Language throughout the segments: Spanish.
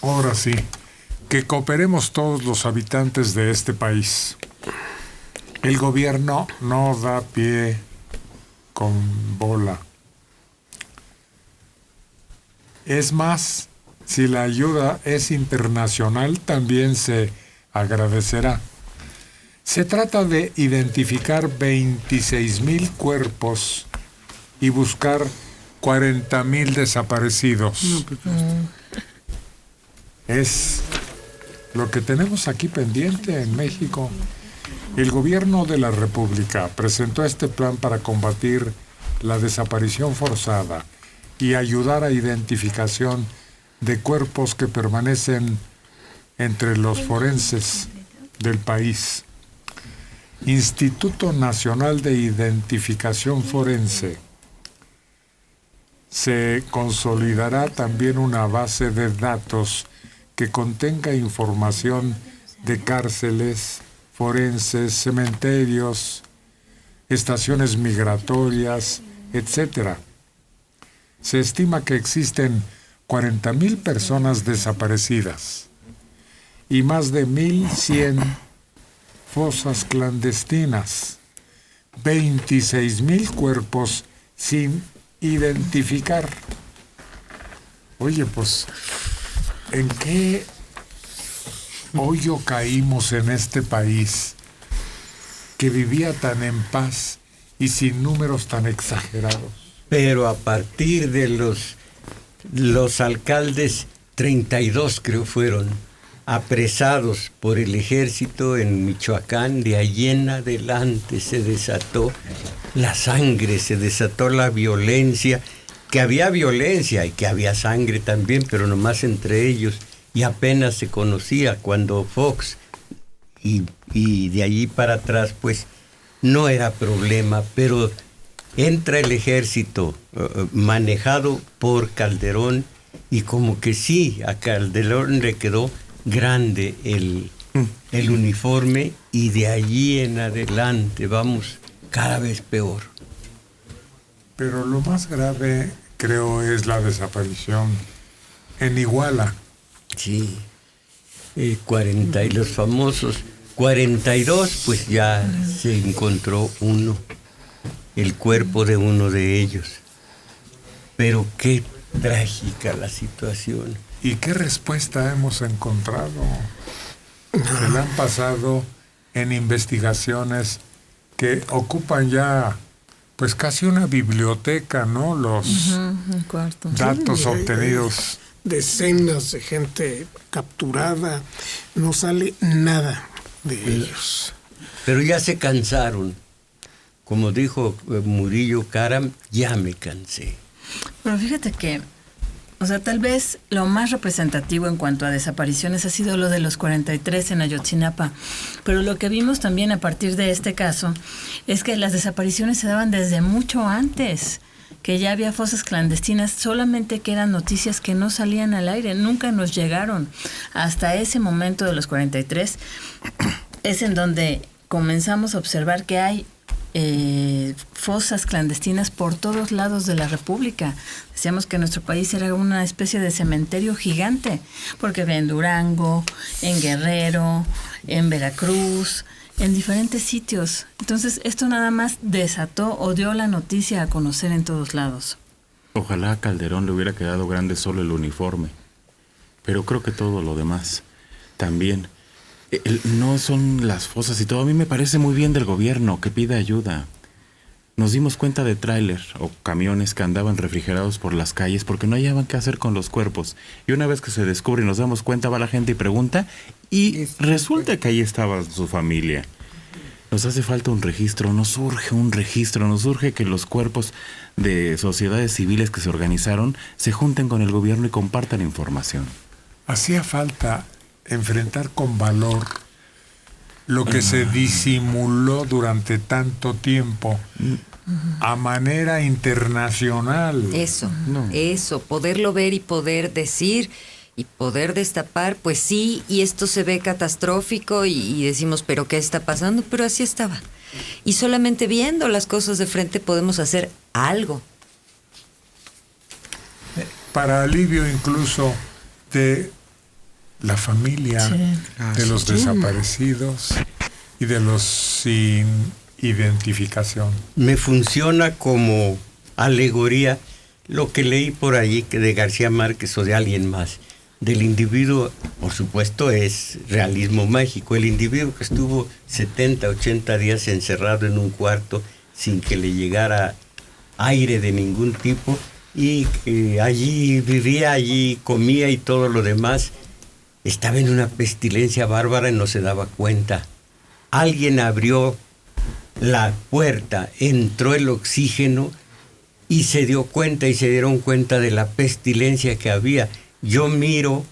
Ahora sí, que cooperemos todos los habitantes de este país. El gobierno no da pie con bola. Es más, si la ayuda es internacional, también se agradecerá. Se trata de identificar 26,000 cuerpos y buscar 40,000 desaparecidos. Es lo que tenemos aquí pendiente en México. El gobierno de la República presentó este plan para combatir la desaparición forzada y ayudar a identificación de cuerpos que permanecen entre los forenses del país. Instituto Nacional de Identificación Forense. Se consolidará también una base de datos que contenga información de cárceles, forenses, cementerios, estaciones migratorias, etc. Se estima que existen 40,000 personas desaparecidas y más de 1,100 fosas clandestinas, 26,000 cuerpos sin identificar. Oye, pues, ¿en qué hoyo caímos en este país que vivía tan en paz y sin números tan exagerados? Pero a partir de los alcaldes, 32 creo fueron, apresados por el ejército en Michoacán, de ahí en adelante se desató la sangre, se desató la violencia, que había violencia y que había sangre también, pero nomás entre ellos, y apenas se conocía cuando Fox, y de allí para atrás, pues no era problema, pero entra el ejército manejado por Calderón, y como que sí, a Calderón le quedó grande el uniforme, y de allí en adelante vamos cada vez peor. Pero lo más grave, creo, es la desaparición en Iguala. Sí, 40 y los famosos 42, pues ya se encontró uno, el cuerpo de uno de ellos. Pero qué trágica la situación. ¿Y qué respuesta hemos encontrado? Se le han pasado en investigaciones que ocupan ya, pues casi una biblioteca, ¿no? Los datos obtenidos. Decenas de gente capturada, no sale nada de ellos. Pero ya se cansaron. Como dijo Murillo Karam, ya me cansé. Pero fíjate que, o sea, tal vez lo más representativo en cuanto a desapariciones ha sido lo de los 43 en Ayotzinapa. Pero lo que vimos también a partir de este caso es que las desapariciones se daban desde mucho antes, que ya había fosas clandestinas, solamente que eran noticias que no salían al aire, nunca nos llegaron. Hasta ese momento de los 43 es en donde comenzamos a observar que hay fosas clandestinas por todos lados de la República. Decíamos que nuestro país era una especie de cementerio gigante, porque había en Durango, en Guerrero, en Veracruz, en diferentes sitios. Entonces, esto nada más desató o dio la noticia a conocer en todos lados. Ojalá a Calderón le hubiera quedado grande solo el uniforme, pero creo que todo lo demás también. No son las fosas y todo. A mí me parece muy bien del gobierno que pida ayuda. Nos dimos cuenta de tráiler o camiones que andaban refrigerados por las calles porque no hallaban qué hacer con los cuerpos. Y una vez que se descubre y nos damos cuenta, va la gente y pregunta, y resulta que ahí estaba su familia. Nos hace falta un registro, nos surge un registro, nos surge que los cuerpos de sociedades civiles que se organizaron se junten con el gobierno y compartan información. Hacía falta enfrentar con valor lo que se disimuló durante tanto tiempo a manera internacional. Eso, poderlo ver y poder decir y poder destapar, pues sí, y esto se ve catastrófico y decimos, ¿pero qué está pasando? Pero así estaba. Y solamente viendo las cosas de frente podemos hacer algo. Para alivio incluso de la familia de los desaparecidos y de los sin identificación. Me funciona como alegoría lo que leí por allí que de García Márquez o de alguien más. Del individuo, por supuesto, es realismo mágico. El individuo que estuvo 70, 80 días encerrado en un cuarto sin que le llegara aire de ningún tipo y que allí vivía, allí comía y todo lo demás, estaba en una pestilencia bárbara y no se daba cuenta. Alguien abrió la puerta, entró el oxígeno y se dio cuenta y se dieron cuenta de la pestilencia que había. Yo miro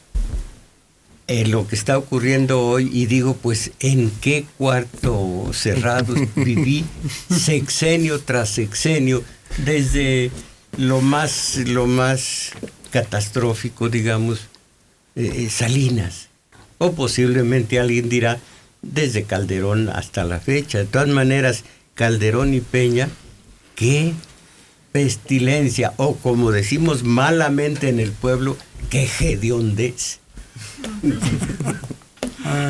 lo que está ocurriendo hoy y digo, pues, ¿en qué cuarto cerrado viví sexenio tras sexenio? Desde lo más catastrófico, digamos, Salinas. O posiblemente alguien dirá, desde Calderón hasta la fecha. De todas maneras, Calderón y Peña, qué pestilencia, o como decimos malamente en el pueblo, qué hediondez.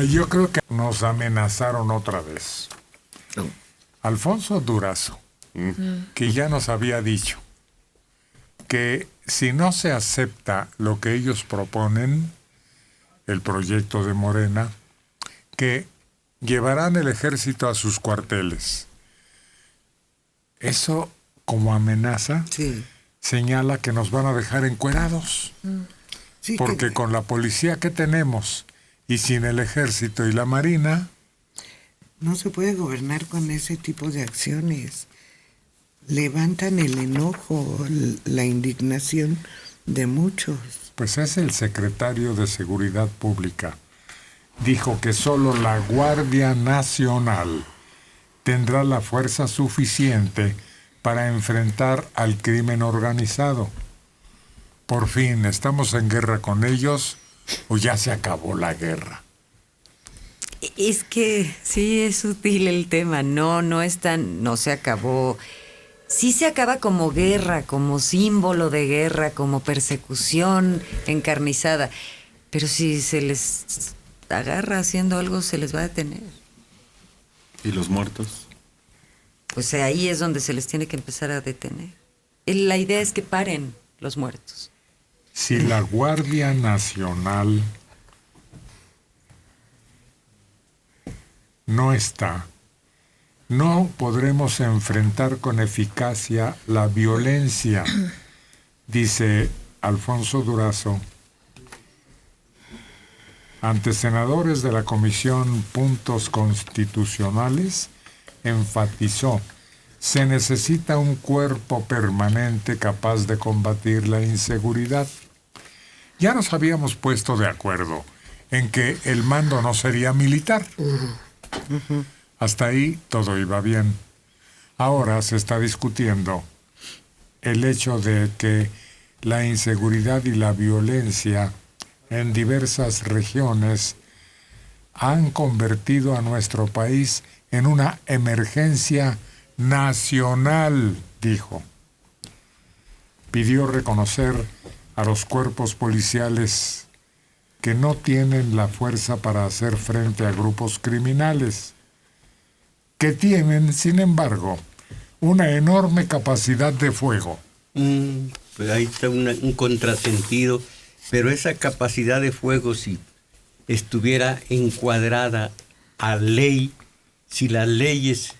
Yo creo que nos amenazaron otra vez. Alfonso Durazo, que ya nos había dicho que si no se acepta lo que ellos proponen, el proyecto de Morena, que llevarán el ejército a sus cuarteles. Eso, como amenaza, señala que nos van a dejar encuerados. Sí, porque con la policía que tenemos y sin el ejército y la marina, no se puede gobernar con ese tipo de acciones. Levantan el enojo, la indignación de muchos. pues es el secretario de Seguridad Pública. Dijo que solo la Guardia Nacional tendrá la fuerza suficiente para enfrentar al crimen organizado. Por fin, ¿estamos en guerra con ellos o ya se acabó la guerra? Es que sí es sutil el tema, no se acabó. Sí se acaba como guerra, como símbolo de guerra, como persecución encarnizada. Pero si se les agarra haciendo algo, se les va a detener. ¿Y los muertos? Pues ahí es donde se les tiene que empezar a detener. La idea es que paren los muertos. Si la Guardia Nacional no está, no podremos enfrentar con eficacia la violencia, dice Alfonso Durazo. Ante senadores de la Comisión Puntos Constitucionales, enfatizó: se necesita un cuerpo permanente capaz de combatir la inseguridad. Ya nos habíamos puesto de acuerdo en que el mando no sería militar. Hasta ahí todo iba bien. Ahora se está discutiendo el hecho de que la inseguridad y la violencia en diversas regiones han convertido a nuestro país en una emergencia nacional, dijo. Pidió reconocer a los cuerpos policiales que no tienen la fuerza para hacer frente a grupos criminales, que tienen, sin embargo, una enorme capacidad de fuego. Pues ahí está un contrasentido, pero esa capacidad de fuego, si estuviera encuadrada a ley, si las leyes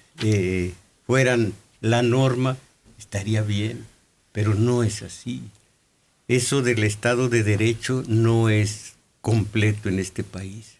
fueran la norma, estaría bien, pero no es así. Eso del Estado de Derecho no es completo en este país.